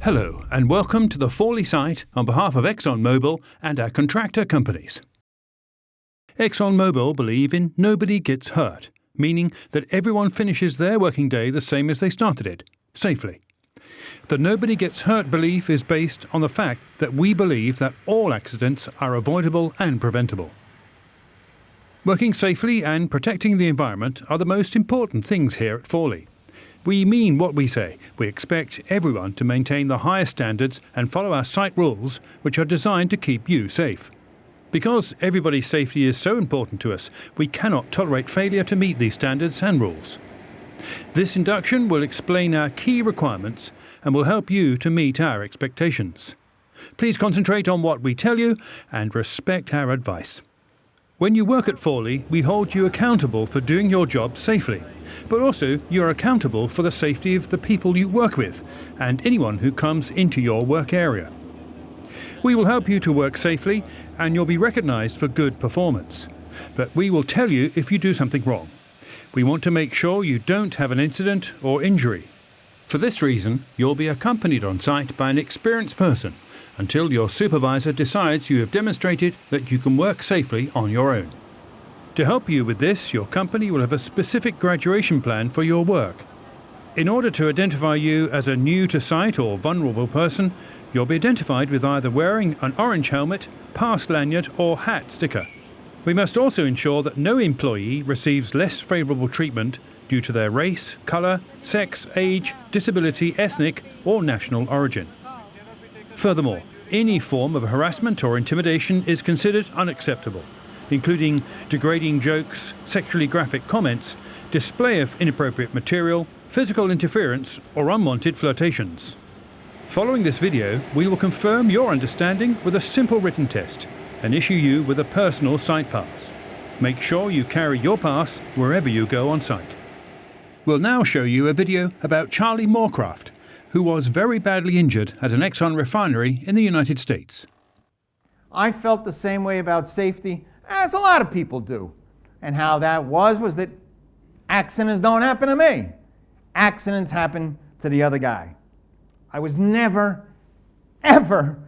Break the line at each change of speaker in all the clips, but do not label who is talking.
Hello and welcome to the Fawley site on behalf of ExxonMobil and our contractor companies. ExxonMobil believe in nobody gets hurt, meaning that everyone finishes their working day the same as they started it, safely. The nobody gets hurt belief is based on the fact that we believe that all accidents are avoidable and preventable. Working safely and protecting the environment are the most important things here at Fawley. We mean what we say. We expect everyone to maintain the highest standards and follow our site rules, which are designed to keep you safe. Because everybody's safety is so important to us, we cannot tolerate failure to meet these standards and rules. This induction will explain our key requirements and will help you to meet our expectations. Please concentrate on what we tell you and respect our advice. When you work at Fawley, we hold you accountable for doing your job safely, but also you are accountable for the safety of the people you work with and anyone who comes into your work area. We will help you to work safely and you'll be recognised for good performance, but we will tell you if you do something wrong. We want to make sure you don't have an incident or injury. For this reason, you'll be accompanied on site by an experienced person until your supervisor decides you have demonstrated that you can work safely on your own. To help you with this, your company will have a specific graduation plan for your work. In order to identify you as a new-to-site or vulnerable person, you'll be identified with either wearing an orange helmet, pass lanyard or hat sticker. We must also ensure that no employee receives less favourable treatment due to their race, colour, sex, age, disability, ethnic or national origin. Furthermore, any form of harassment or intimidation is considered unacceptable, including degrading jokes, sexually graphic comments, display of inappropriate material, physical interference, or unwanted flirtations. Following this video, we will confirm your understanding with a simple written test and issue you with a personal site pass. Make sure you carry your pass wherever you go on site. We'll now show you a video about Charlie Moorcraft, who was very badly injured at an Exxon refinery in the United States.
I felt the same way about safety as a lot of people do. And how that was that accidents don't happen to me. Accidents happen to the other guy. I was never, ever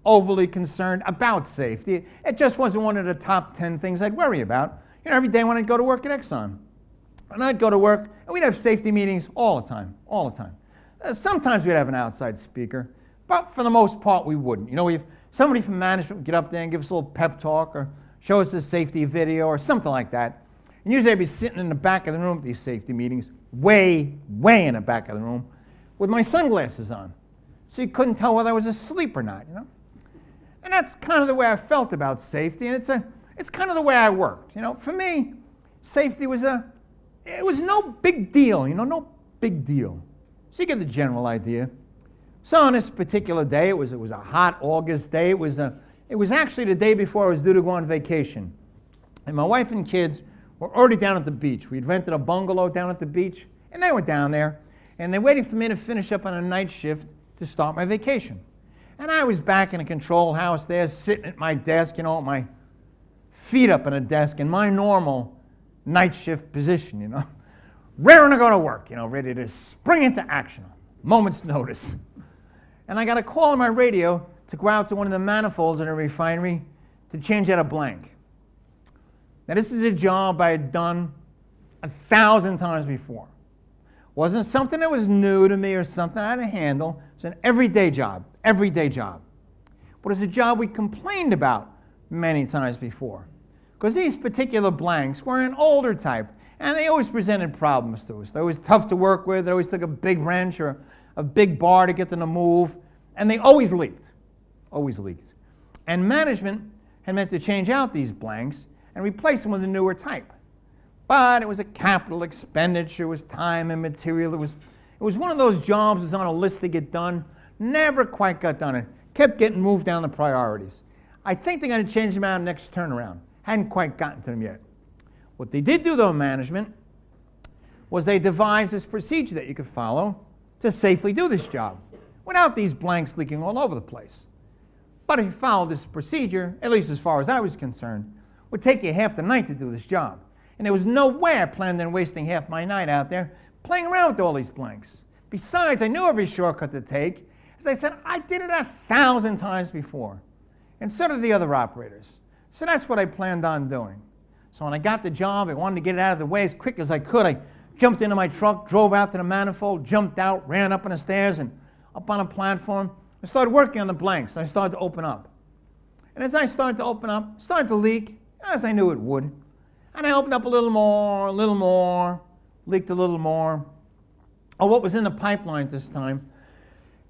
overly concerned about safety. It just wasn't one of the top 10 things I'd worry about. Every day when I'd go to work at Exxon. And I'd go to work and we'd have safety meetings all the time. Sometimes we'd have an outside speaker, but for the most part we wouldn't. Somebody from management would get up there and give us a little pep talk or show us a safety video or something like that. And usually I'd be sitting in the back of the room at these safety meetings, way in the back of the room, with my sunglasses on. So you couldn't tell whether I was asleep or not, And that's kind of the way I felt about safety, and it's kind of the way I worked. For me, safety was no big deal, no big deal. So you get the general idea. So on this particular day, it was a hot August day. It was actually the day before I was due to go on vacation. And my wife and kids were already down at the beach. We'd rented a bungalow down at the beach, and they were down there. And they waited for me to finish up on a night shift to start my vacation. And I was back in the control house there, sitting at my desk, with my feet up on a desk in my normal night shift position, raring to go to work, ready to spring into action, moment's notice. And I got a call on my radio to go out to one of the manifolds in a refinery to change out a blank. Now this is a job I had done 1,000 times before. Wasn't something that was new to me or something I had to handle. It's an everyday job. But it's a job we complained about many times before. Because these particular blanks were an older type, and they always presented problems to us. They were always tough to work with. They always took a big wrench or a big bar to get them to move, and they always leaked. And management had meant to change out these blanks and replace them with a newer type. But it was a capital expenditure, it was time and material. It was one of those jobs that's on a list to get done, never quite got done. It kept getting moved down the priorities. I think they're going to change them out next turnaround. Hadn't quite gotten to them yet. What they did do, though, management, was they devised this procedure that you could follow to safely do this job without these blanks leaking all over the place. But if you followed this procedure, at least as far as I was concerned, it would take you half the night to do this job. And there was no way I planned on wasting half my night out there playing around with all these blanks. Besides, I knew every shortcut to take, As I said, I did it 1,000 times before. And so did the other operators. So that's what I planned on doing. So when I got the job, I wanted to get it out of the way as quick as I could. I jumped into my truck, drove out to the manifold, jumped out, ran up on the stairs and up on a platform. I started working on the blanks. I started to open up. And as I started to open up, it started to leak, as I knew it would. And I opened up a little more, leaked a little more. Oh, what was in the pipeline this time,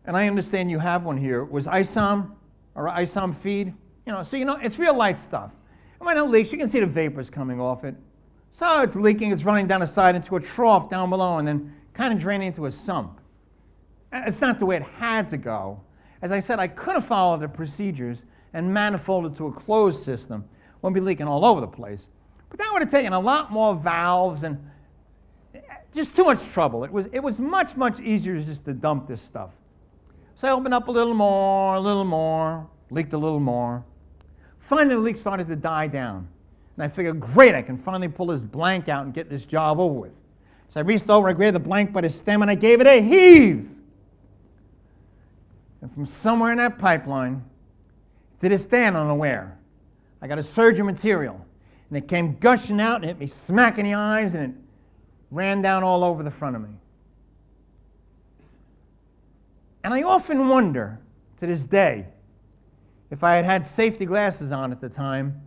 and I understand you have one here, was ISOM, or ISOM feed. So it's real light stuff. And when it leaks, you can see the vapors coming off it. So it's leaking, it's running down the side into a trough down below, and then kind of draining into a sump. It's not the way it had to go. As I said, I could have followed the procedures and manifolded to a closed system. Wouldn't be leaking all over the place. But that would have taken a lot more valves and just too much trouble. It was much, much easier just to dump this stuff. So I opened up a little more, leaked a little more. Finally, the leak started to die down. And I figured, great, I can finally pull this blank out and get this job over with. So I reached over, I grabbed the blank by the stem, and I gave it a heave. And from somewhere in that pipeline, to this day, I'm unaware, I got a surge of material. And it came gushing out and hit me smack in the eyes, and it ran down all over the front of me. And I often wonder, to this day, if I had had safety glasses on at the time,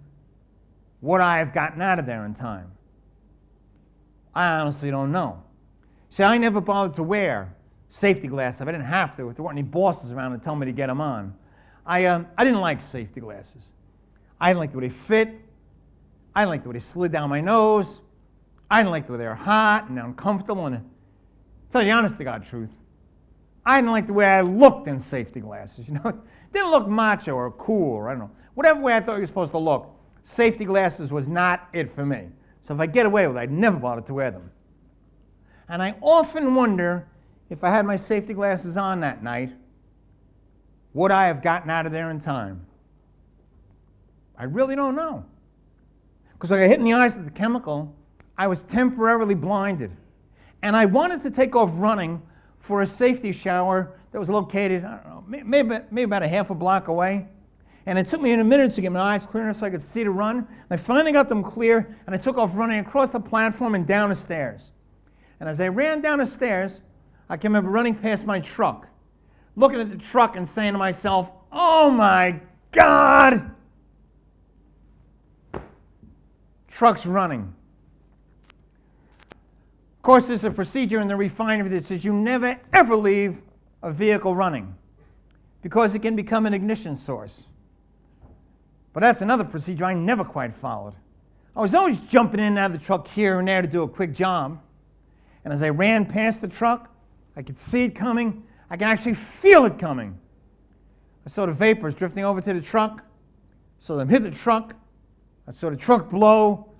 would I have gotten out of there in time? I honestly don't know. See, I never bothered to wear safety glasses. I didn't have to if there weren't any bosses around to tell me to get them on. I didn't like safety glasses. I didn't like the way they fit. I didn't like the way they slid down my nose. I didn't like the way they were hot and uncomfortable. And to tell you the honest to God truth, I didn't like the way I looked in safety glasses. It didn't look macho or cool or I don't know. Whatever way I thought you were supposed to look, safety glasses was not it for me. So if I get away with it, I'd never bother to wear them. And I often wonder if I had my safety glasses on that night, would I have gotten out of there in time? I really don't know. Because when I hit in the eyes with the chemical, I was temporarily blinded. And I wanted to take off running for a safety shower that was located, I don't know, maybe about a half a block away. And it took me a minute to get my eyes clear enough so I could see to run. And I finally got them clear, and I took off running across the platform and down the stairs. And as I ran down the stairs, I can remember running past my truck, looking at the truck and saying to myself, oh my God! Truck's running. Of course, there's a procedure in the refinery that says you never ever leave a vehicle running because it can become an ignition source. But that's another procedure I never quite followed. I was always jumping in and out of the truck here and there to do a quick job. And as I ran past the truck, I could see it coming. I could actually feel it coming. I saw the vapors drifting over to the truck. Saw them hit the truck. I saw the truck blow,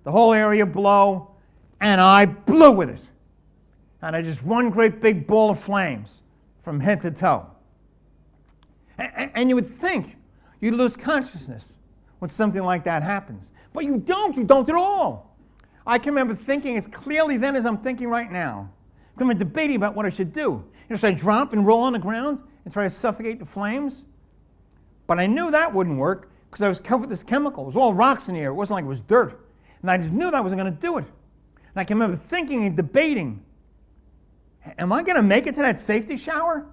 the whole area blow, and I blew with it. And I just one great big ball of flames from head to toe. And you would think you'd lose consciousness when something like that happens. But you don't at all. I can remember thinking as clearly then as I'm thinking right now. I remember debating about what I should do. Should I drop and roll on the ground and try to suffocate the flames? But I knew that wouldn't work because I was covered with this chemical. It was all rocks in the air. It wasn't like it was dirt. And I just knew that I wasn't going to do it. And I can remember thinking and debating, am I going to make it to that safety shower?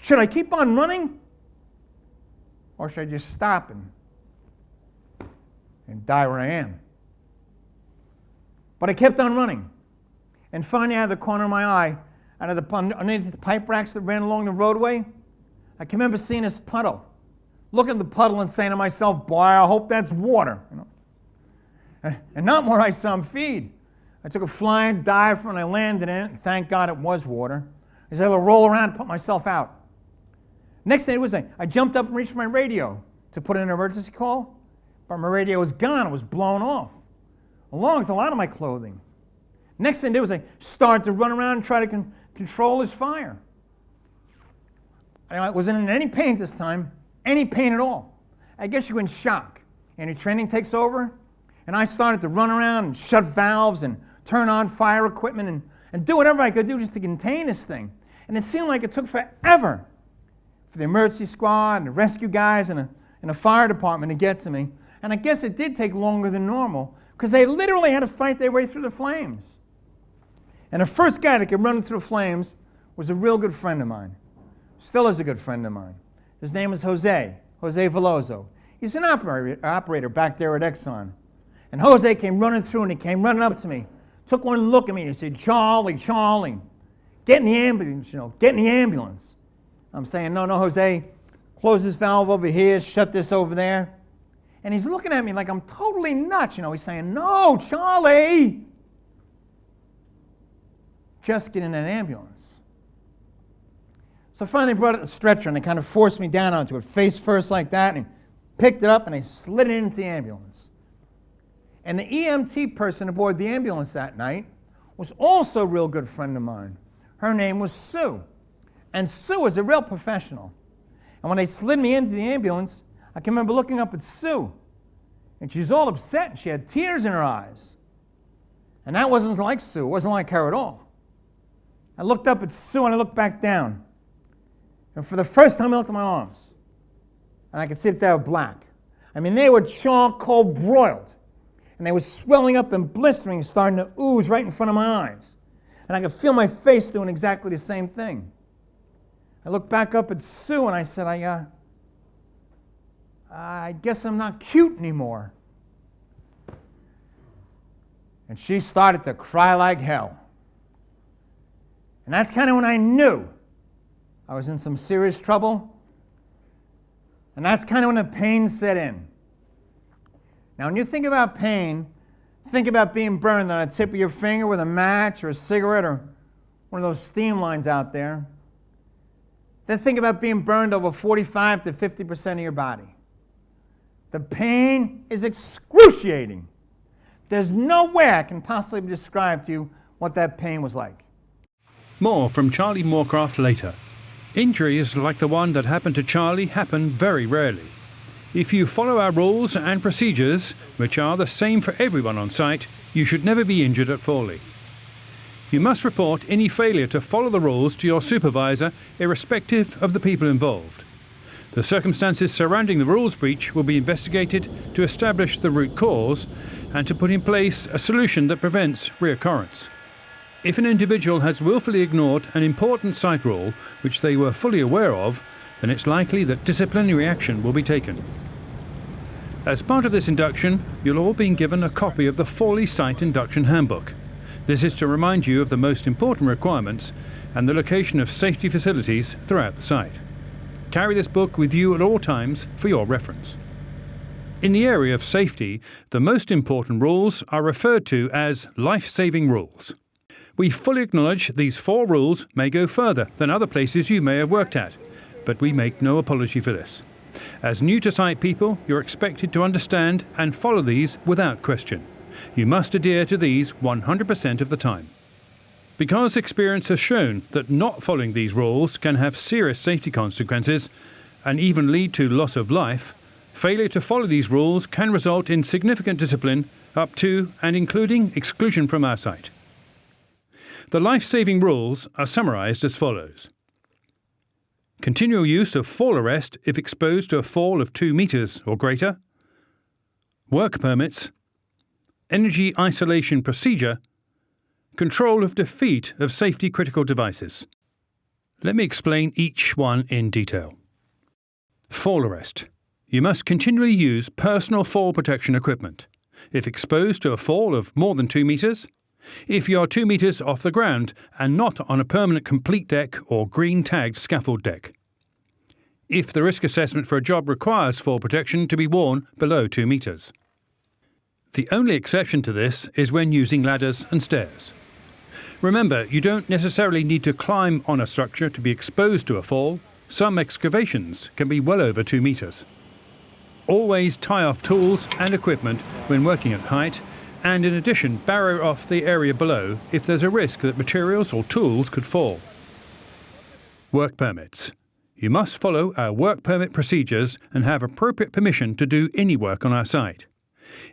Should I keep on running? Or should I just stop and die where I am? But I kept on running. And finally, out of the corner of my eye, underneath the pipe racks that ran along the roadway, I can remember seeing this puddle. Looking at the puddle and saying to myself, boy, I hope that's water. And not more ISOM feed. I took a flying dive when I landed in it, and thank God it was water. I was able to roll around and put myself out. Next thing was I jumped up and reached for my radio to put in an emergency call, but my radio was gone. It was blown off, along with a lot of my clothing. Next thing I did was I started to run around and try to control this fire. I wasn't in any pain this time, any pain at all. I guess you're in shock. And your training takes over, and I started to run around and shut valves and turn on fire equipment and do whatever I could do just to contain this thing. And it seemed like it took forever for the emergency squad and the rescue guys and the fire department to get to me. And I guess it did take longer than normal because they literally had to fight their way through the flames. And the first guy that could run through the flames was a real good friend of mine. Still is a good friend of mine. His name is Jose Veloso. He's an operator back there at Exxon. And Jose came running through, and he came running up to me, took one look at me, and he said, Charlie, get in the ambulance, get in the ambulance. I'm saying, no, Jose, close this valve over here, shut this over there. And he's looking at me like I'm totally nuts, He's saying, no, Charlie, just get in an ambulance. So finally brought it to the stretcher, and they kind of forced me down onto it, face first like that, and he picked it up, and they slid it into the ambulance. And the EMT person aboard the ambulance that night was also a real good friend of mine. Her name was Sue. And Sue was a real professional. And when they slid me into the ambulance, I can remember looking up at Sue. And she was all upset, and she had tears in her eyes. And that wasn't like Sue. It wasn't like her at all. I looked up at Sue, and I looked back down. And for the first time, I looked at my arms. And I could see that they were black. I mean, they were charcoal broiled. And they were swelling up and blistering, starting to ooze right in front of my eyes. And I could feel my face doing exactly the same thing. I looked back up at Sue, and I said, I guess I'm not cute anymore. And she started to cry like hell. And that's kind of when I knew I was in some serious trouble. And that's kind of when the pain set in. Now, when you think about pain, think about being burned on the tip of your finger with a match or a cigarette or one of those steam lines out there. Then think about being burned over 45 to 50% of your body. The pain is excruciating. There's no way I can possibly describe to you what that pain was like.
More from Charlie Moorcroft later. Injuries like the one that happened to Charlie happen very rarely. If you follow our rules and procedures, which are the same for everyone on site, you should never be injured at Fawley. You must report any failure to follow the rules to your supervisor, irrespective of the people involved. The circumstances surrounding the rules breach will be investigated to establish the root cause and to put in place a solution that prevents reoccurrence. If an individual has willfully ignored an important site rule which they were fully aware of, then it's likely that disciplinary action will be taken. As part of this induction, you'll all be given a copy of the Fawley Site Induction Handbook. This is to remind you of the most important requirements and the location of safety facilities throughout the site. Carry this book with you at all times for your reference. In the area of safety, the most important rules are referred to as life-saving rules. We fully acknowledge these 4 rules may go further than other places you may have worked at, but we make no apology for this. As new to site people, you're expected to understand and follow these without question. You must adhere to these 100% of the time. Because experience has shown that not following these rules can have serious safety consequences and even lead to loss of life, failure to follow these rules can result in significant discipline up to and including exclusion from our site. The life-saving rules are summarized as follows. Continual use of fall arrest if exposed to a fall of 2 meters or greater. Work permits. Energy isolation procedure. Control of defeat of safety critical devices. Let me explain each one in detail. Fall arrest. You must continually use personal fall protection equipment. If exposed to a fall of more than 2 meters, if you are 2 meters off the ground and not on a permanent complete deck or green tagged scaffold deck. If the risk assessment for a job requires fall protection to be worn below 2 meters. The only exception to this is when using ladders and stairs. Remember, you don't necessarily need to climb on a structure to be exposed to a fall. Some excavations can be well over 2 meters. Always tie off tools and equipment when working at height, and in addition barrow off the area below if there's a risk that materials or tools could fall. Work permits. You must follow our work permit procedures and have appropriate permission to do any work on our site.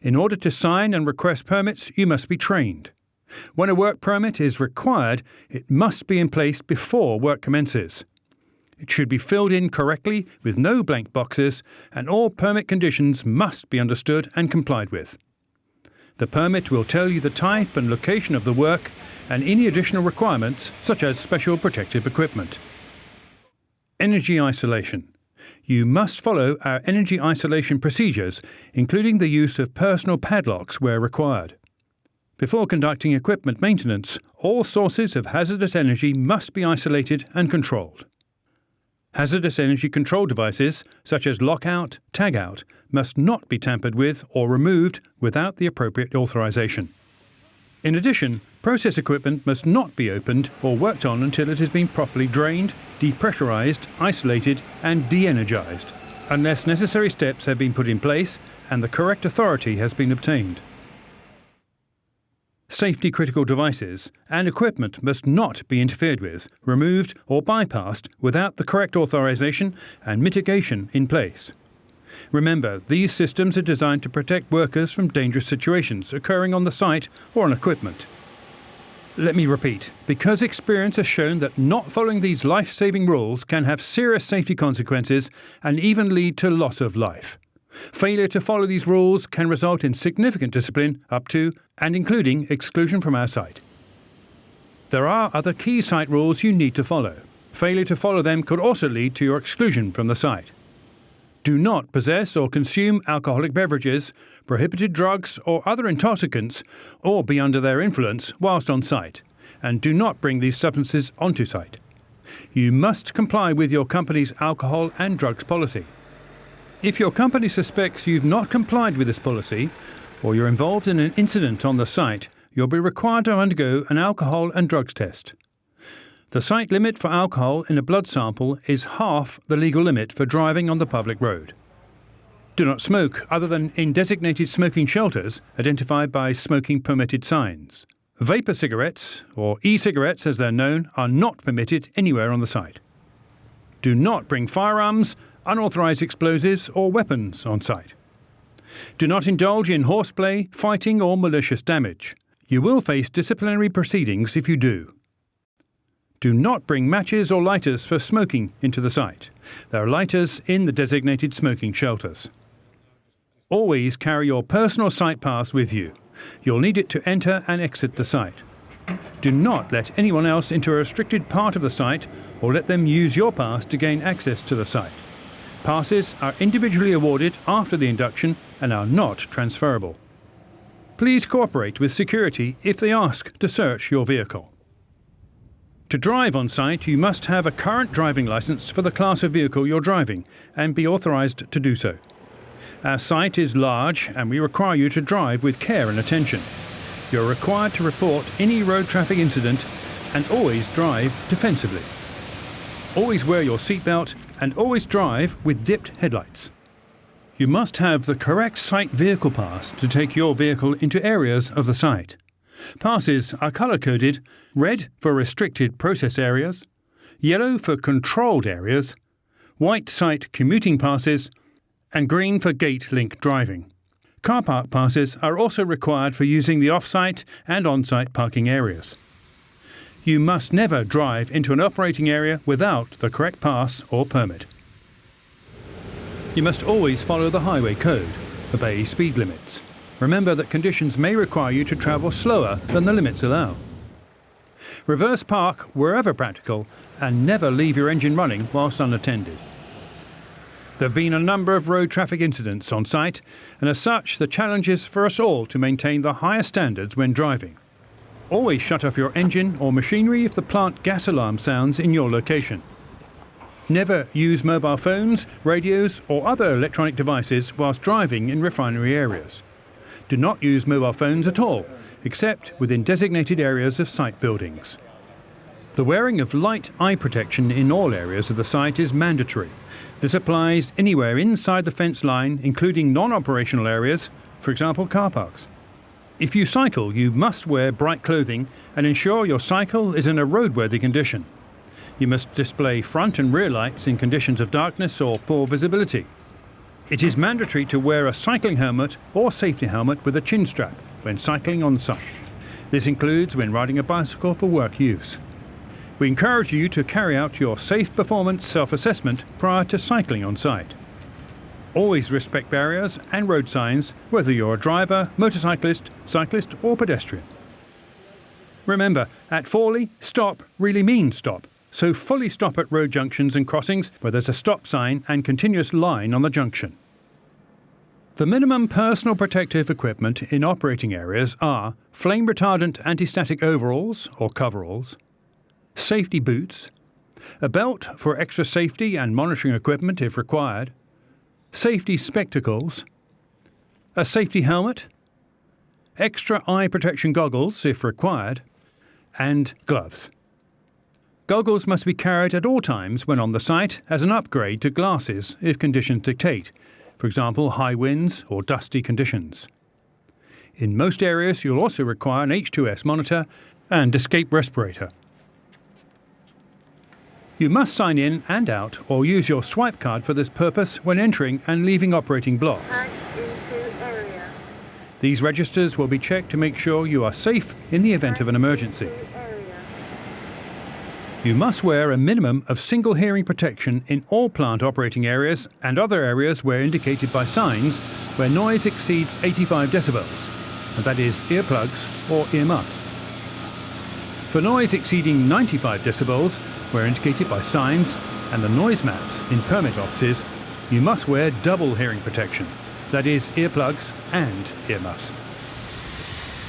In order to sign and request permits, you must be trained. When a work permit is required, it must be in place before work commences. It should be filled in correctly with no blank boxes, and all permit conditions must be understood and complied with. The permit will tell you the type and location of the work and any additional requirements, such as special protective equipment. Energy isolation. You must follow our energy isolation procedures, including the use of personal padlocks where required. Before conducting equipment maintenance, all sources of hazardous energy must be isolated and controlled. Hazardous energy control devices, such as lockout, tagout, must not be tampered with or removed without the appropriate authorization. In addition, process equipment must not be opened or worked on until it has been properly drained, depressurized, isolated, and de-energized, unless necessary steps have been put in place and the correct authority has been obtained. Safety critical devices and equipment must not be interfered with, removed, or bypassed without the correct authorization and mitigation in place. Remember, these systems are designed to protect workers from dangerous situations occurring on the site or on equipment. Let me repeat, because experience has shown that not following these life-saving rules can have serious safety consequences and even lead to loss of life. Failure to follow these rules can result in significant discipline up to and including exclusion from our site. There are other key site rules you need to follow. Failure to follow them could also lead to your exclusion from the site. Do not possess or consume alcoholic beverages, prohibited drugs or other intoxicants, or be under their influence whilst on site, and do not bring these substances onto site. You must comply with your company's alcohol and drugs policy. If your company suspects you've not complied with this policy, or you're involved in an incident on the site, you'll be required to undergo an alcohol and drugs test. The site limit for alcohol in a blood sample is half the legal limit for driving on the public road. Do not smoke other than in designated smoking shelters identified by smoking permitted signs. Vapor cigarettes, or e-cigarettes as they're known, are not permitted anywhere on the site. Do not bring firearms, unauthorized explosives or weapons on site. Do not indulge in horseplay, fighting or malicious damage. You will face disciplinary proceedings if you do. Do not bring matches or lighters for smoking into the site. There are lighters in the designated smoking shelters. Always carry your personal site pass with you. You'll need it to enter and exit the site. Do not let anyone else into a restricted part of the site or let them use your pass to gain access to the site. Passes are individually awarded after the induction and are not transferable. Please cooperate with security if they ask to search your vehicle. To drive on site, you must have a current driving license for the class of vehicle you're driving and be authorized to do so. Our site is large and we require you to drive with care and attention. You're required to report any road traffic incident and always drive defensively. Always wear your seatbelt and always drive with dipped headlights. You must have the correct site vehicle pass to take your vehicle into areas of the site. Passes are colour-coded: red for restricted process areas, yellow for controlled areas, white site commuting passes, and green for gate link driving. Car park passes are also required for using the off-site and on-site parking areas. You must never drive into an operating area without the correct pass or permit. You must always follow the highway code, obey speed limits. Remember that conditions may require you to travel slower than the limits allow. Reverse park wherever practical and never leave your engine running whilst unattended. There have been a number of road traffic incidents on site, and as such the challenge is for us all to maintain the highest standards when driving. Always shut off your engine or machinery if the plant gas alarm sounds in your location. Never use mobile phones, radios or other electronic devices whilst driving in refinery areas. Do not use mobile phones at all, except within designated areas of site buildings. The wearing of light eye protection in all areas of the site is mandatory. This applies anywhere inside the fence line, including non-operational areas, for example car parks. If you cycle, you must wear bright clothing and ensure your cycle is in a roadworthy condition. You must display front and rear lights in conditions of darkness or poor visibility. It is mandatory to wear a cycling helmet or safety helmet with a chin strap when cycling on site. This includes when riding a bicycle for work use. We encourage you to carry out your safe performance self-assessment prior to cycling on site. Always respect barriers and road signs, whether you're a driver, motorcyclist, cyclist or pedestrian. Remember, at Fawley, stop really means stop, so fully stop at road junctions and crossings where there's a stop sign and continuous line on the junction. The minimum personal protective equipment in operating areas are flame retardant anti-static overalls or coveralls, safety boots, a belt for extra safety and monitoring equipment if required, safety spectacles, a safety helmet, extra eye protection goggles if required, and gloves. Goggles must be carried at all times when on the site as an upgrade to glasses if conditions dictate, for example high winds or dusty conditions. In most areas you'll also require an H2S monitor and escape respirator. You must sign in and out or use your swipe card for this purpose when entering and leaving operating blocks. These registers will be checked to make sure you are safe in the event of an emergency. You must wear a minimum of single hearing protection in all plant operating areas and other areas where indicated by signs where noise exceeds 85 decibels, and that is earplugs or earmuffs. For noise exceeding 95 decibels, where indicated by signs and the noise maps in permit offices, you must wear double hearing protection, that is earplugs and earmuffs.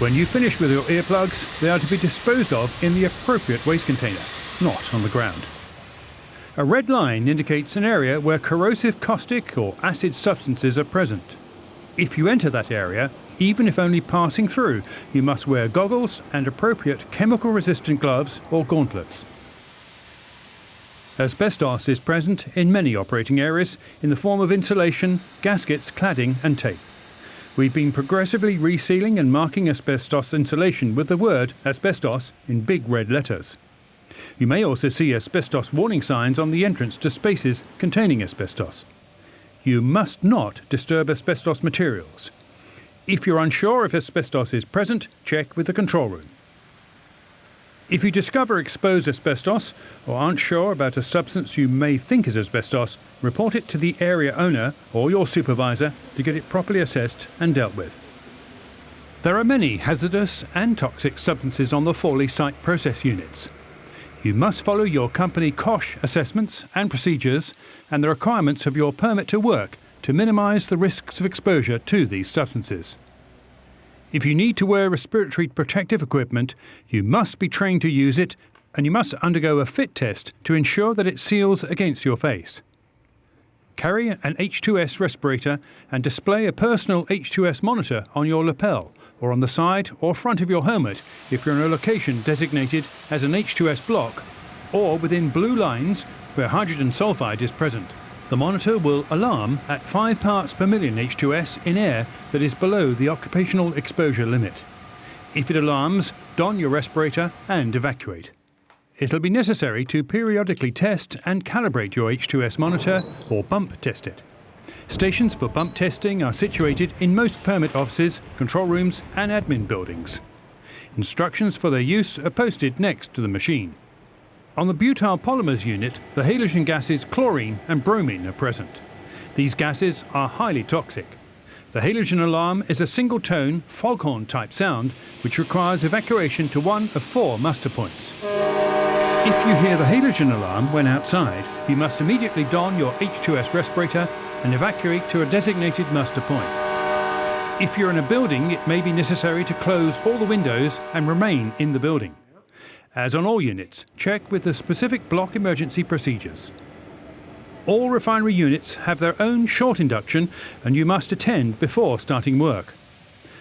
When you finish with your earplugs, they are to be disposed of in the appropriate waste container, not on the ground. A red line indicates an area where corrosive caustic or acid substances are present. If you enter that area, even if only passing through, you must wear goggles and appropriate chemical-resistant gloves or gauntlets. Asbestos is present in many operating areas in the form of insulation, gaskets, cladding and tape. We've been progressively resealing and marking asbestos insulation with the word asbestos in big red letters. You may also see asbestos warning signs on the entrance to spaces containing asbestos. You must not disturb asbestos materials. If you're unsure if asbestos is present, check with the control room. If you discover exposed asbestos or aren't sure about a substance you may think is asbestos, report it to the area owner or your supervisor to get it properly assessed and dealt with. There are many hazardous and toxic substances on the Fawley site process units. You must follow your company COSH assessments and procedures and the requirements of your permit to work to minimise the risks of exposure to these substances. If you need to wear respiratory protective equipment, you must be trained to use it and you must undergo a fit test to ensure that it seals against your face. Carry an H2S respirator and display a personal H2S monitor on your lapel or on the side or front of your helmet if you're in a location designated as an H2S block or within blue lines where hydrogen sulfide is present. The monitor will alarm at 5 parts per million H2S in air that is below the occupational exposure limit. If it alarms, don your respirator and evacuate. It'll be necessary to periodically test and calibrate your H2S monitor or bump test it. Stations for bump testing are situated in most permit offices, control rooms and admin buildings. Instructions for their use are posted next to the machine. On the butyl polymers unit, the halogen gases chlorine and bromine are present. These gases are highly toxic. The halogen alarm is a single-tone, foghorn type sound which requires evacuation to one of 4 muster points. If you hear the halogen alarm when outside, you must immediately don your H2S respirator and evacuate to a designated muster point. If you're in a building, it may be necessary to close all the windows and remain in the building. As on all units, check with the specific block emergency procedures. All refinery units have their own short induction and you must attend before starting work.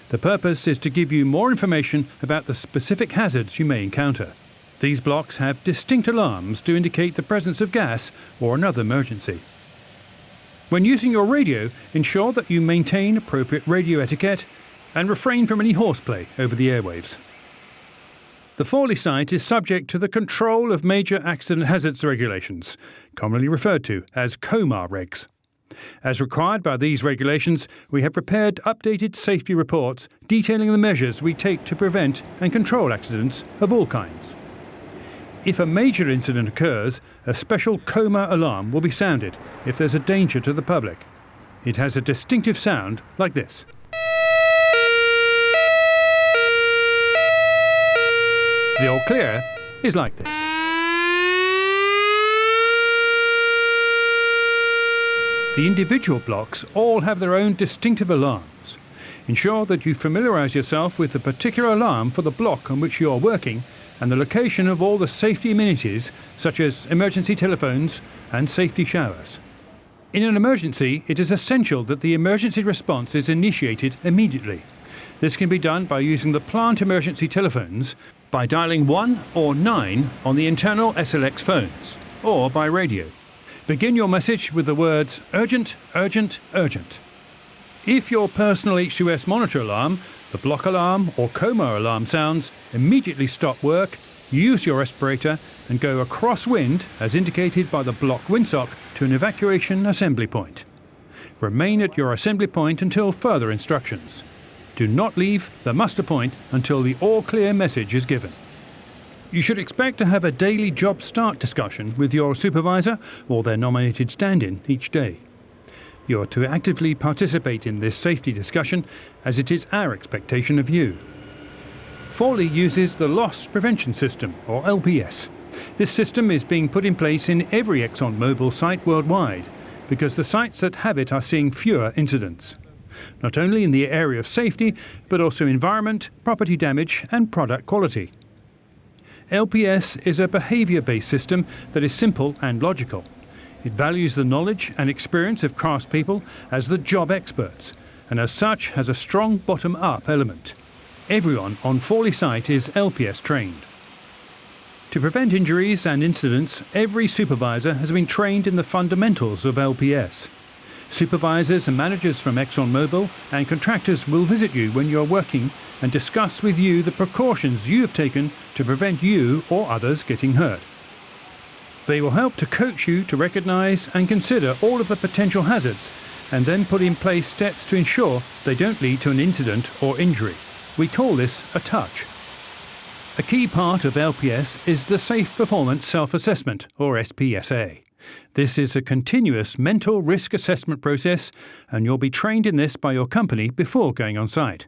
The purpose is to give you more information about the specific hazards you may encounter. These blocks have distinct alarms to indicate the presence of gas or another emergency. When using your radio, ensure that you maintain appropriate radio etiquette and refrain from any horseplay over the airwaves. The Fawley site is subject to the Control of Major Accident Hazards Regulations, commonly referred to as COMAR regs. As required by these regulations, we have prepared updated safety reports detailing the measures we take to prevent and control accidents of all kinds. If a major incident occurs, a special coma alarm will be sounded if there's a danger to the public. It has a distinctive sound like this. The all clear is like this. The individual blocks all have their own distinctive alarms. Ensure that you familiarise yourself with the particular alarm for the block on which you are working and the location of all the safety amenities such as emergency telephones and safety showers. In an emergency, it is essential that the emergency response is initiated immediately. This can be done by using the plant emergency telephones, by dialing 1 or 9 on the internal SLX phones, or by radio. Begin your message with the words urgent, urgent, urgent. If your personal H2S monitor alarm, the block alarm or coma alarm sounds, immediately stop work, use your respirator and go across wind as indicated by the block windsock to an evacuation assembly point. Remain at your assembly point until further instructions. Do not leave the muster point until the all clear message is given. You should expect to have a daily job start discussion with your supervisor or their nominated stand-in each day. You are to actively participate in this safety discussion as it is our expectation of you. Fawley uses the Loss Prevention System, or LPS. This system is being put in place in every ExxonMobil site worldwide because the sites that have it are seeing fewer incidents, not only in the area of safety but also environment, property damage and product quality. LPS is a behaviour-based system that is simple and logical. It values the knowledge and experience of craftspeople as the job experts, and as such has a strong bottom-up element. Everyone on Fawley site is LPS trained. To prevent injuries and incidents, every supervisor has been trained in the fundamentals of LPS. Supervisors and managers from ExxonMobil and contractors will visit you when you're working and discuss with you the precautions you have taken to prevent you or others getting hurt. They will help to coach you to recognise and consider all of the potential hazards and then put in place steps to ensure they don't lead to an incident or injury. We call this a touch. A key part of LPS is the Safe Performance Self-Assessment, or SPSA. This is a continuous mental risk assessment process, and you'll be trained in this by your company before going on site.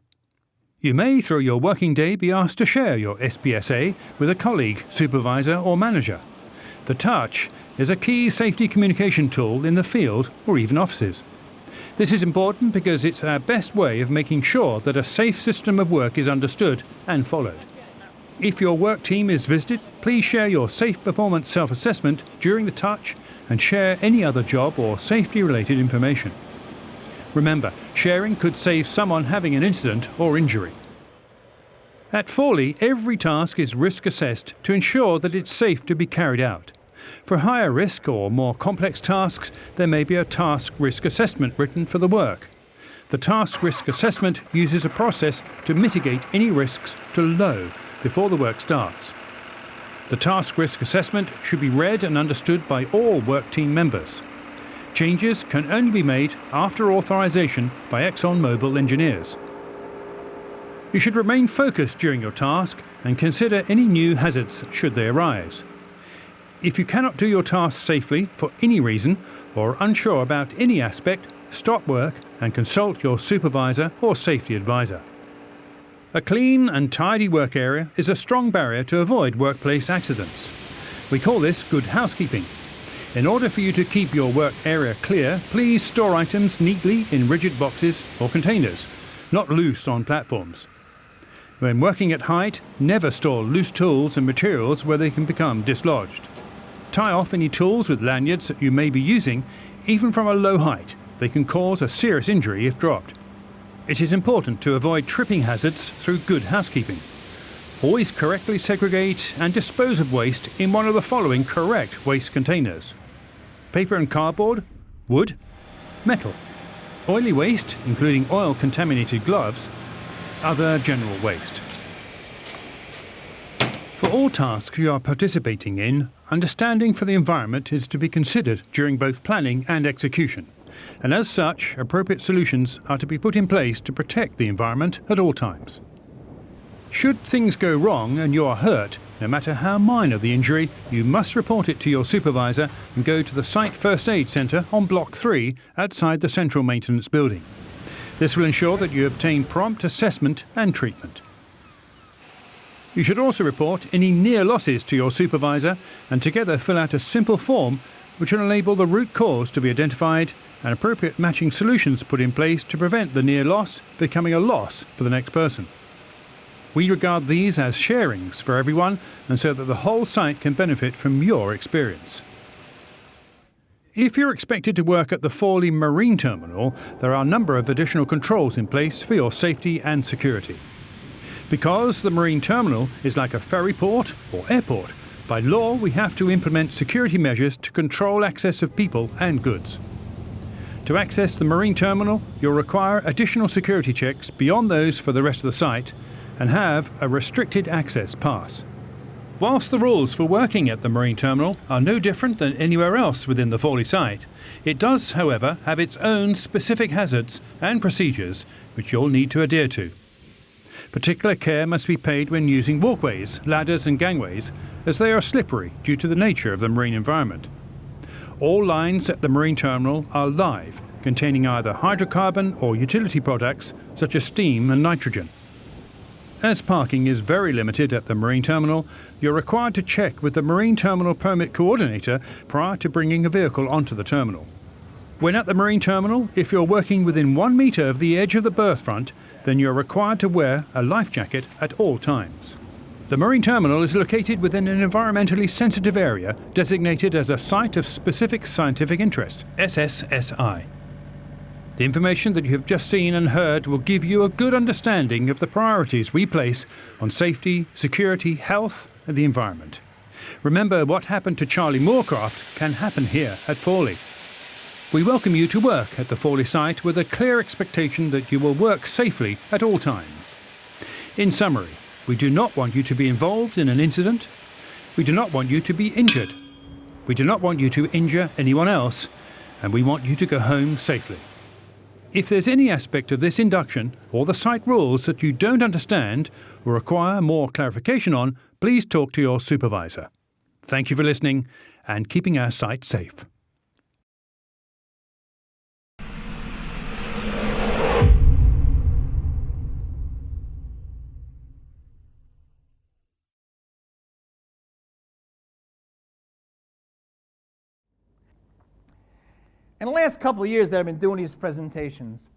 You may, through your working day, be asked to share your SPSA with a colleague, supervisor or manager. The touch is a key safety communication tool in the field or even offices. This is important because it's our best way of making sure that a safe system of work is understood and followed. If your work team is visited, please share your Safe Performance Self-Assessment during the touch and share any other job or safety-related information. Remember, sharing could save someone having an incident or injury. At Fawley, every task is risk assessed to ensure that it's safe to be carried out. For higher risk or more complex tasks, there may be a task risk assessment written for the work. The task risk assessment uses a process to mitigate any risks to low before the work starts. The task risk assessment should be read and understood by all work team members. Changes can only be made after authorization by ExxonMobil engineers. You should remain focused during your task and consider any new hazards should they arise. If you cannot do your task safely for any reason or are unsure about any aspect, stop work and consult your supervisor or safety advisor. A clean and tidy work area is a strong barrier to avoid workplace accidents. We call this good housekeeping. In order for you to keep your work area clear, please store items neatly in rigid boxes or containers, not loose on platforms. When working at height, never store loose tools and materials where they can become dislodged. Tie off any tools with lanyards that you may be using, even from a low height. They can cause a serious injury if dropped. It is important to avoid tripping hazards through good housekeeping. Always correctly segregate and dispose of waste in one of the following correct waste containers: paper and cardboard, wood, metal, oily waste, including oil-contaminated gloves, other general waste. For all tasks you are participating in, understanding for the environment is to be considered during both planning and execution. and as such, appropriate solutions are to be put in place to protect the environment at all times. Should things go wrong and you are hurt, no matter how minor the injury, you must report it to your supervisor and go to the Site First Aid Centre on Block 3 outside the Central Maintenance Building. This will ensure that you obtain prompt assessment and treatment. You should also report any near losses to your supervisor and together fill out a simple form which will enable the root cause to be identified and appropriate matching solutions put in place to prevent the near loss becoming a loss for the next person. We regard these as sharings for everyone and so that the whole site can benefit from your experience. If you're expected to work at the Fawley Marine Terminal, there are a number of additional controls in place for your safety and security. Because the Marine Terminal is like a ferry port or airport, by law we have to implement security measures to control access of people and goods. To access the Marine Terminal, you'll require additional security checks beyond those for the rest of the site and have a restricted access pass. Whilst the rules for working at the Marine Terminal are no different than anywhere else within the Fawley site, it does, however, have its own specific hazards and procedures which you'll need to adhere to. Particular care must be paid when using walkways, ladders and gangways, as they are slippery due to the nature of the marine environment. All lines at the Marine Terminal are live, containing either hydrocarbon or utility products such as steam and nitrogen. As parking is very limited at the Marine Terminal, you're required to check with the Marine Terminal Permit Coordinator prior to bringing a vehicle onto the terminal. When at the Marine Terminal, if you're working within 1 metre of the edge of the berth front, then you're required to wear a life jacket at all times. The Marine Terminal is located within an environmentally sensitive area designated as a Site of Specific Scientific Interest, SSSI. The information that you have just seen and heard will give you a good understanding of the priorities we place on safety, security, health and the environment. Remember, what happened to Charlie Moorcroft can happen here at Fawley. We welcome you to work at the Fawley site with a clear expectation that you will work safely at all times. In summary, we do not want you to be involved in an incident. We do not want you to be injured. We do not want you to injure anyone else, and we want you to go home safely. If there's any aspect of this induction or the site rules that you don't understand or require more clarification on, please talk to your supervisor. Thank you for listening and keeping our site safe.
In the last couple of years that I've been doing these presentations,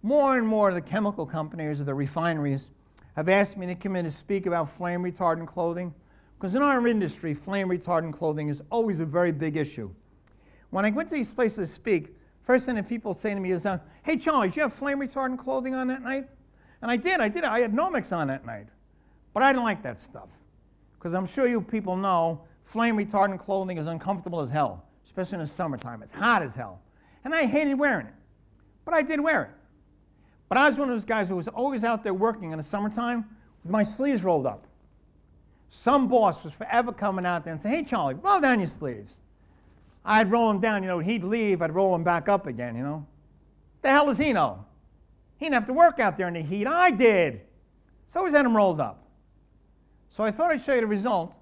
more and more of the chemical companies or the refineries have asked me to come in to speak about flame retardant clothing, because in our industry, flame retardant clothing is always a very big issue. When I went to these places to speak, first thing that people say to me is, hey Charlie, did you have flame retardant clothing on that night? And I did. I had Nomex on that night. But I didn't like that stuff, because I'm sure you people know flame retardant clothing is uncomfortable as hell, especially in the summertime. It's hot as hell. And I hated wearing it, but I did wear it. But I was one of those guys who was always out there working in the summertime with my sleeves rolled up. Some boss was forever coming out there and saying, hey Charlie, roll down your sleeves. I'd roll them down, he'd leave, I'd roll them back up again, The hell does he know? He didn't have to work out there in the heat, I did. So I always had them rolled up. So I thought I'd show you the result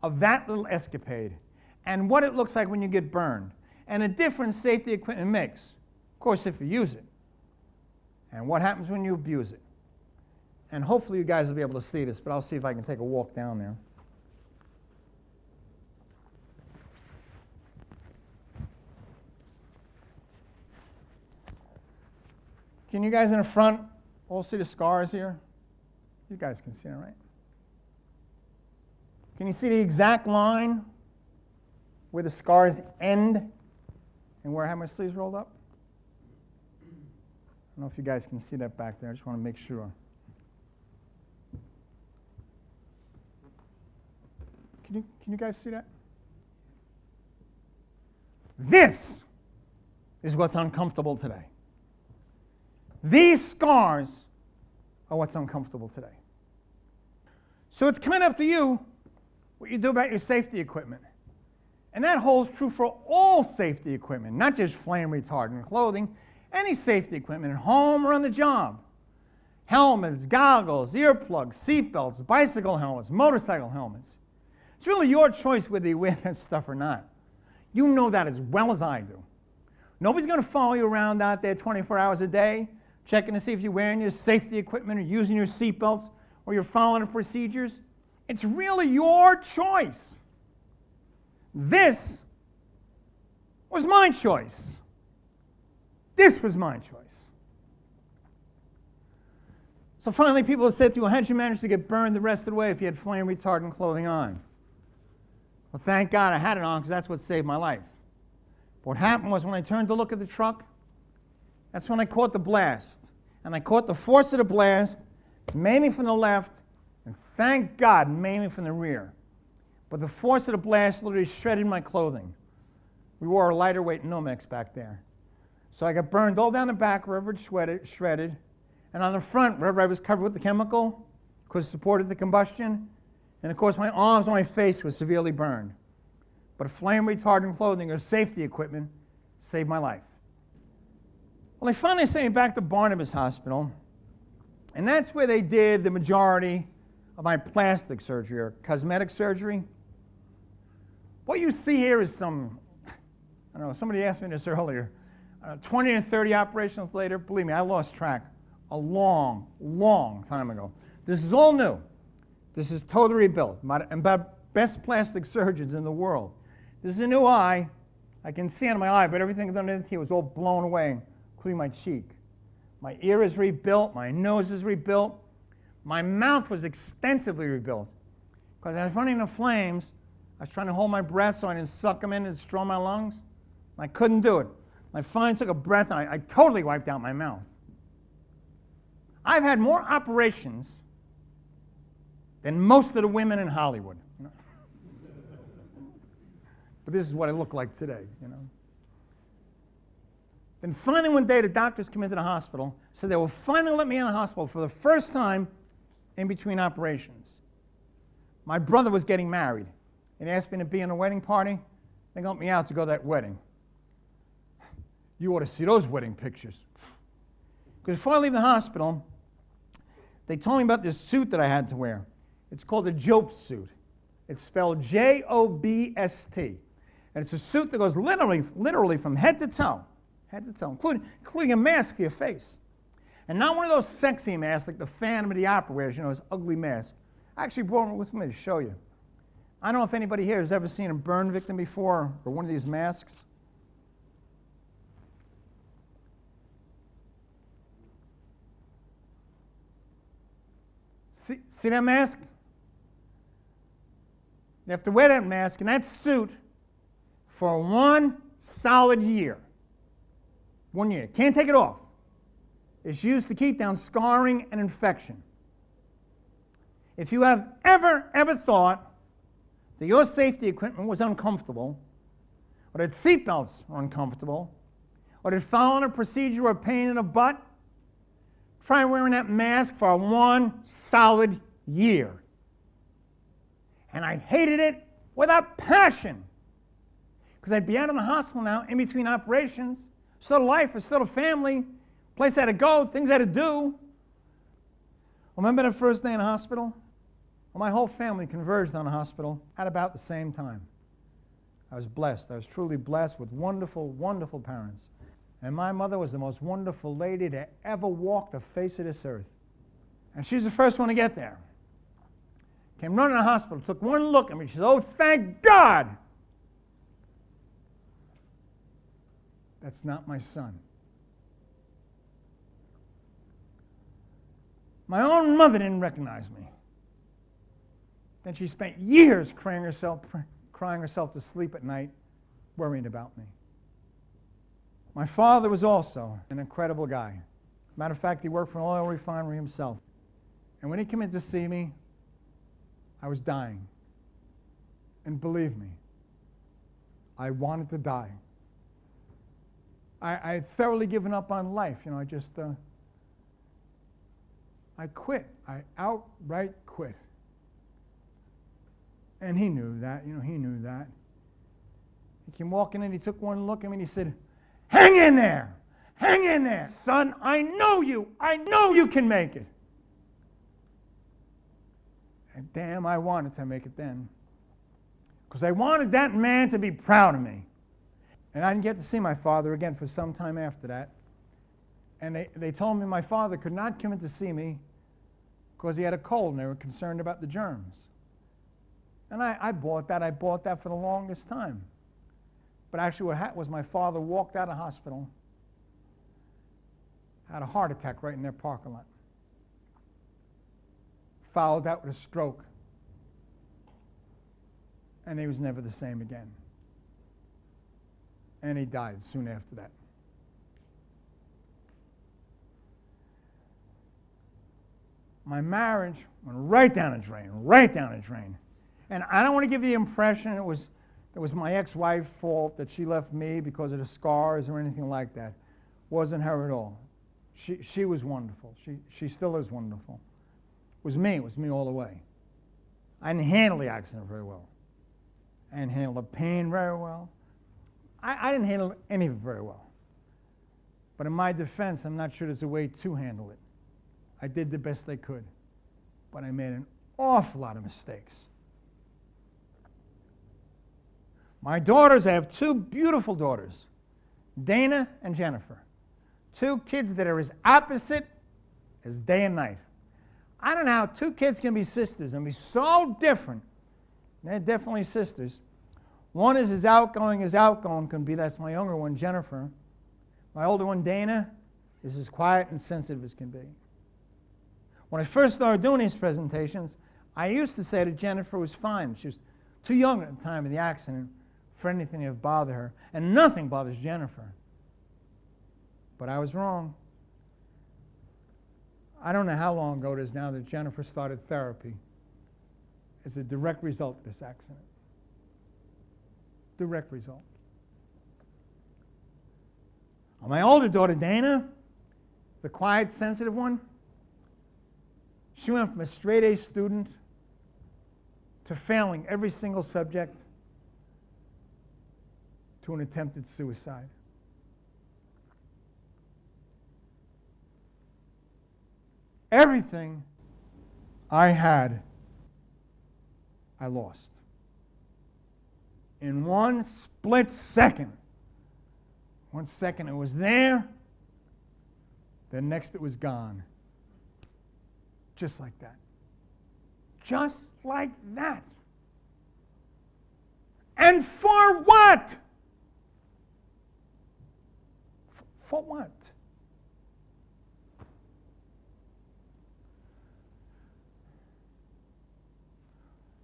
of that little escapade and what it looks like when you get burned, and a difference safety equipment makes, of course, if you use it, and what happens when you abuse it. And hopefully you guys will be able to see this, but I'll see if I can take a walk down there. Can you guys in the front all see the scars here? You guys can see it, right? Can you see the exact line where the scars end and where I have my sleeves rolled up? I don't know if you guys can see that back there. I just want to make sure. Can you guys see that? This is what's uncomfortable today. These scars are what's uncomfortable today. So it's kind of up to you what you do about your safety equipment. And that holds true for all safety equipment, not just flame retardant clothing, any safety equipment at home or on the job. Helmets, goggles, earplugs, seatbelts, bicycle helmets, motorcycle helmets. It's really your choice whether you wear that stuff or not. You know that as well as I do. Nobody's going to follow you around out there 24 hours a day, checking to see if you're wearing your safety equipment or using your seatbelts or you're following the procedures. It's really your choice. This was my choice. This was my choice. So finally, people have said to you, well, how'd you manage to get burned the rest of the way if you had flame retardant clothing on? Well, thank God I had it on because that's what saved my life. But what happened was when I turned to look at the truck, that's when I caught the blast. And I caught the force of the blast, mainly from the left, and thank God, mainly from the rear. But the force of the blast literally shredded my clothing. We wore a lighter weight Nomex back there. So I got burned all down the back wherever it shredded, and on the front wherever I was covered with the chemical, because it supported the combustion, and of course my arms and my face was severely burned. But flame retardant clothing or safety equipment saved my life. Well, they finally sent me back to Barnabas Hospital, and that's where they did the majority of my plastic surgery or cosmetic surgery. What you see here is some, I don't know, somebody asked me this earlier, 20 and 30 operations later, believe me, I lost track a long, long time ago. This is all new. This is totally rebuilt. I'm about best plastic surgeons in the world. This is a new eye. I can see on my eye, but everything underneath here was all blown away, including my cheek. My ear is rebuilt. My nose is rebuilt. My mouth was extensively rebuilt. Because I was running the flames, I was trying to hold my breath so I didn't suck them in and destroy my lungs. I couldn't do it. I finally took a breath and I totally wiped out my mouth. I've had more operations than most of the women in Hollywood. But this is what I look like today, Then finally one day the doctors came into the hospital, said they will finally let me in the hospital for the first time in between operations. My brother was getting married and asked me to be in a wedding party. They got me out to go to that wedding. You ought to see those wedding pictures. Because before I leave the hospital, they told me about this suit that I had to wear. It's called a Job suit. It's spelled Jobst. And it's a suit that goes literally from head to toe, including a mask for your face. And not one of those sexy masks like the Phantom of the Opera wears, his ugly mask. I actually brought it with me to show you. I don't know if anybody here has ever seen a burn victim before or one of these masks. See that mask? You have to wear that mask and that suit for 1 solid year. 1 year. Can't take it off. It's used to keep down scarring and infection. If you have ever thought that your safety equipment was uncomfortable, or that seatbelts were uncomfortable, or that following a procedure were a pain in the butt, try wearing that mask for 1 solid year. And I hated it with a passion. Because I'd be out of the hospital now, in between operations, still a life, still a family, place I had to go, things I had to do. Remember the first day in the hospital? Well, my whole family converged on the hospital at about the same time. I was blessed. I was truly blessed with wonderful, wonderful parents. And my mother was the most wonderful lady to ever walk the face of this earth. And she's the first one to get there. Came running to the hospital, took one look at me. She said, "Oh, thank God! That's not my son." My own mother didn't recognize me. Then she spent years crying herself to sleep at night, worrying about me. My father was also an incredible guy. Matter of fact, he worked for an oil refinery himself. And when he came in to see me, I was dying. And believe me, I wanted to die. I had thoroughly given up on life. I quit. I outright quit. And he knew that, he knew that. He came walking in, he took one look at me and he said, "Hang in there! Hang in there! Son, I know you can make it." And damn, I wanted to make it then. Because I wanted that man to be proud of me. And I didn't get to see my father again for some time after that. And they told me my father could not come in to see me because he had a cold and they were concerned about the germs. And I bought that. I bought that for the longest time. But actually what happened was my father walked out of hospital, had a heart attack right in their parking lot. Followed that with a stroke. And he was never the same again. And he died soon after that. My marriage went right down the drain, right down the drain. And I don't want to give you the impression it was my ex-wife's fault that she left me because of the scars or anything like that. Wasn't her at all. She was wonderful. She still is wonderful. It was me all the way. I didn't handle the accident very well. I didn't handle the pain very well. I didn't handle any of it very well. But in my defense, I'm not sure there's a way to handle it. I did the best I could. But I made an awful lot of mistakes. My daughters, I have two beautiful daughters, Dana and Jennifer. Two kids that are as opposite as day and night. I don't know how two kids can be sisters and be so different. They're definitely sisters. One is as outgoing can be. That's my younger one, Jennifer. My older one, Dana, is as quiet and sensitive as can be. When I first started doing these presentations, I used to say that Jennifer was fine. She was too young at the time of the accident for anything to bother her. And nothing bothers Jennifer. But I was wrong. I don't know how long ago it is now that Jennifer started therapy as a direct result of this accident. Direct result. My older daughter, Dana, the quiet, sensitive one, she went from a straight-A student to failing every single subject to an attempted suicide. Everything I had, I lost. In one split second. 1 second it was there, the next it was gone. Just like that. Just like that. And for what? For what?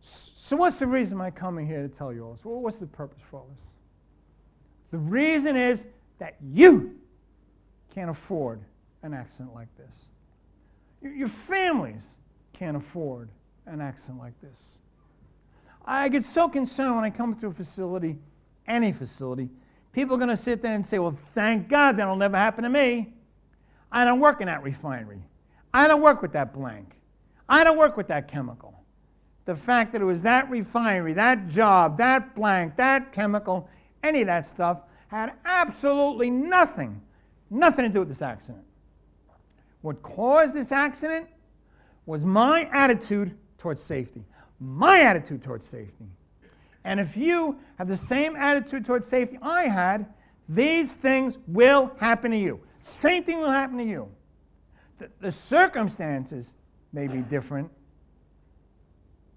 So what's the reason I'm coming here to tell you all this? Well, what's the purpose for all this? The reason is that you can't afford an accident like this. Your families can't afford an accident like this. I get so concerned when I come to a facility, any facility, people are going to sit there and say, well, thank God that'll never happen to me. I don't work in that refinery. I don't work with that blank. I don't work with that chemical. The fact that it was that refinery, that job, that blank, that chemical, any of that stuff had absolutely nothing to do with this accident. What caused this accident was my attitude towards safety. My attitude towards safety. And if you have the same attitude towards safety I had, these things will happen to you. Same thing will happen to you. The circumstances may be different,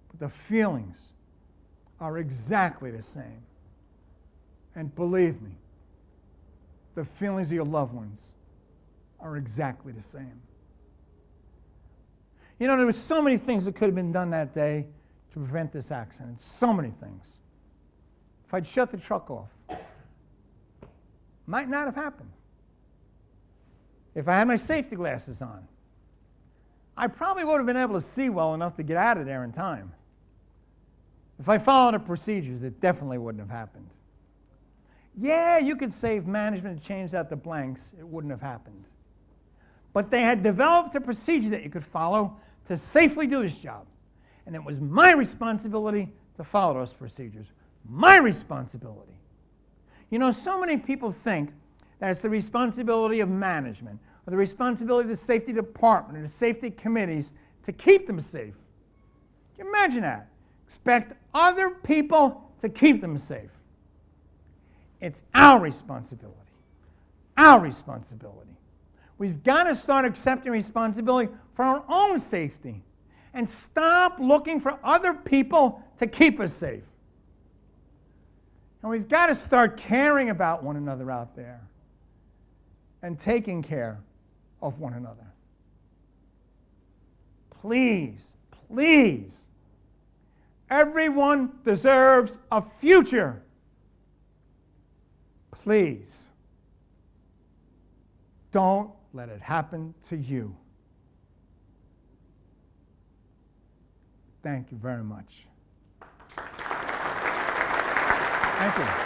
but the feelings are exactly the same. And believe me, the feelings of your loved ones are exactly the same. You know, there were so many things that could have been done that day to prevent this accident. So many things. If I'd shut the truck off, might not have happened. If I had my safety glasses on, I probably would have been able to see well enough to get out of there in time. If I followed the procedures, it definitely wouldn't have happened. Yeah, you could save management and change out the blanks. It wouldn't have happened. But they had developed a procedure that you could follow to safely do this job. And it was my responsibility to follow those procedures. My responsibility. You know, so many people think that it's the responsibility of management or the responsibility of the safety department or the safety committees to keep them safe. Can you imagine that? Expect other people to keep them safe. It's our responsibility. Our responsibility. We've got to start accepting responsibility for our own safety and stop looking for other people to keep us safe. And we've got to start caring about one another out there and taking care of one another. Please, please, everyone deserves a future. Please, don't let it happen to you. Thank you very much. Thank you.